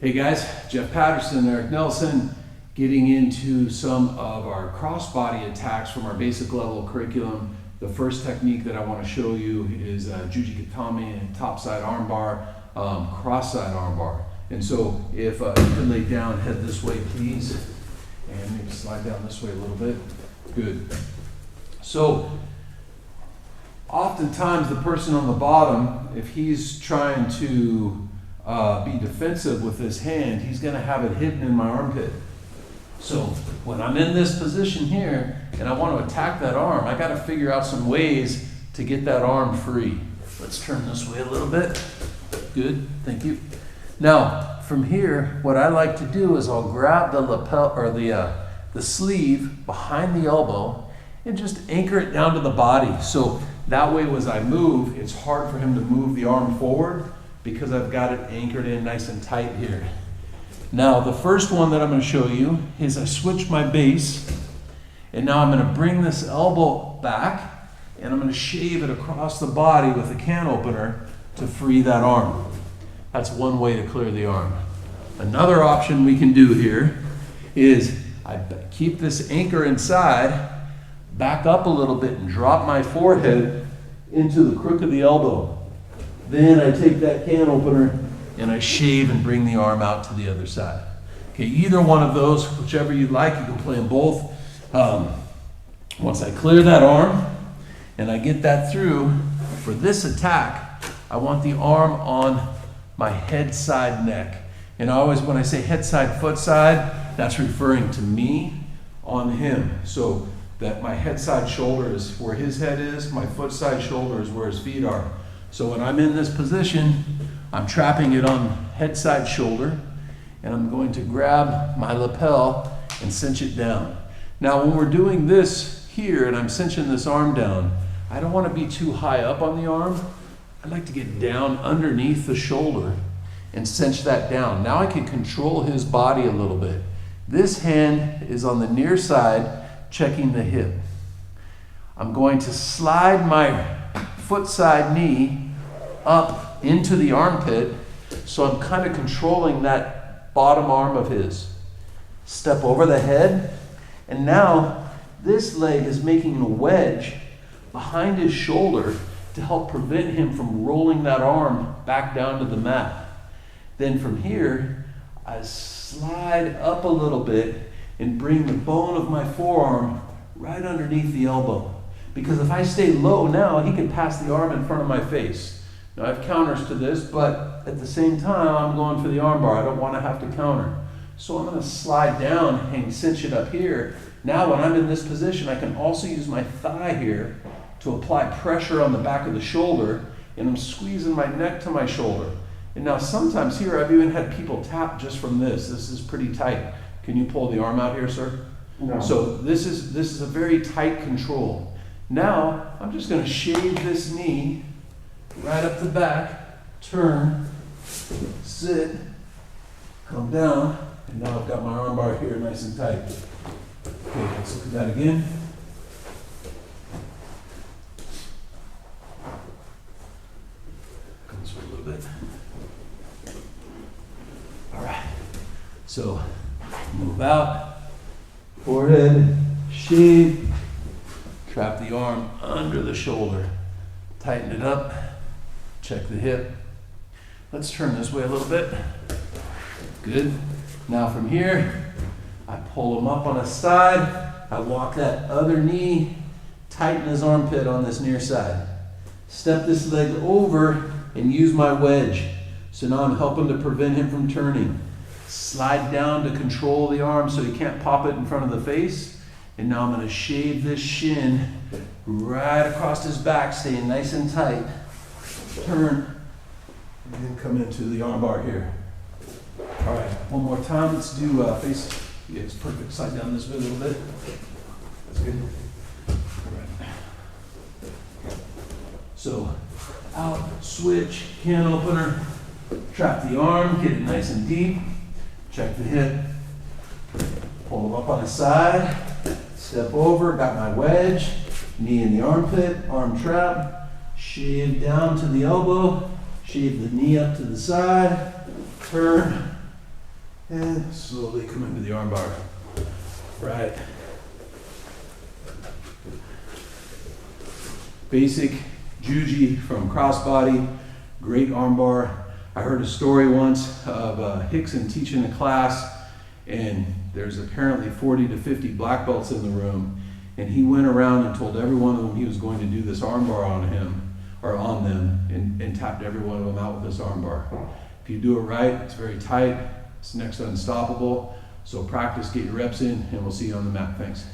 Hey guys, Jeff Patterson, Eric Nelson, getting into some of our crossbody attacks from our basic level curriculum. The first technique that I want to show you is Jiu-Jitsu and topside armbar, cross-side armbar. And so if you can lay down, head this way please, and maybe slide down this way a little bit. Good. So oftentimes the person on the bottom, if he's trying to be defensive with his hand, he's going to have it hidden in my armpit. So when I'm in this position here and I want to attack that arm, I got to figure out some ways to get that arm free. Let's turn this way a little bit. Good, thank you. Now from here, what I like to do is I'll grab the lapel or the sleeve behind the elbow and just anchor it down to the body. So that way, as I move, it's hard for him to move the arm forward because I've got it anchored in nice and tight here. Now, the first one that I'm going to show you is I switch my base, and now I'm going to bring this elbow back, and I'm going to shave it across the body with a can opener to free that arm. That's one way to clear the arm. Another option we can do here is I keep this anchor inside, back up a little bit and drop my forehead into the crook of the elbow. Then I take that can opener and I shave and bring the arm out to the other side. Okay, either one of those, whichever you like, you can play them both. Once I clear that arm and I get that through, for this attack, I want the arm on my head side neck. And always when I say head side, foot side, that's referring to me on him. So that my head side shoulder is where his head is, my foot side shoulder is where his feet are. So when I'm in this position, I'm trapping it on head side shoulder, and I'm going to grab my lapel and cinch it down. Now when we're doing this here and I'm cinching this arm down, I don't want to be too high up on the arm. I like to get down underneath the shoulder and cinch that down. Now I can control his body a little bit. This hand is on the near side, checking the hip. I'm going to slide my foot side knee up into the armpit, so I'm kind of controlling that bottom arm of his. Step over the head, and now this leg is making a wedge behind his shoulder to help prevent him from rolling that arm back down to the mat. Then from here, I slide up a little bit and bring the bone of my forearm right underneath the elbow. Because if I stay low now, he can pass the arm in front of my face. Now I have counters to this, but at the same time, I'm going for the arm bar. I don't want to have to counter. So I'm going to slide down and cinch it up here. Now when I'm in this position, I can also use my thigh here to apply pressure on the back of the shoulder, and I'm squeezing my neck to my shoulder. And now sometimes here, I've even had people tap just from this. This is pretty tight. Can you pull the arm out here, sir? No. So this is a very tight control. Now, I'm just going to shave this knee right up the back, turn, sit, come down, and now I've got my arm bar here nice and tight. Okay, let's look at that again. Come this way a little bit. All right, so move out, forehead, shave, trap the arm under the shoulder, tighten it up, check the hip. Let's turn this way a little bit. Good. Now from here, I pull him up on a side, I walk that other knee, tighten his armpit on this near side. Step this leg over and use my wedge. So now I'm helping to prevent him from turning. Slide down to control the arm so he can't pop it in front of the face. And now I'm going to shave this shin right across his back, staying nice and tight. Turn, and then come into the arm bar here. All right, one more time. Let's do face. Yeah, it's perfect. Slide down this way a little bit. That's good. All right. So, out, switch, can opener, trap the arm, get it nice and deep, check the hip, pull him up on his side, step over, got my wedge, knee in the armpit, arm trap, shave down to the elbow, shave the knee up to the side, turn, And slowly come into the armbar. Right. Basic Jiu-Jitsu from crossbody, great armbar. I heard a story once of Hickson teaching a class, and there's apparently 40 to 50 black belts in the room, and he went around and told every one of them he was going to do this armbar on him, or on them, and tapped every one of them out with this armbar. If you do it right, it's very tight, it's next to unstoppable, so practice, get your reps in, and we'll see you on the mat. Thanks.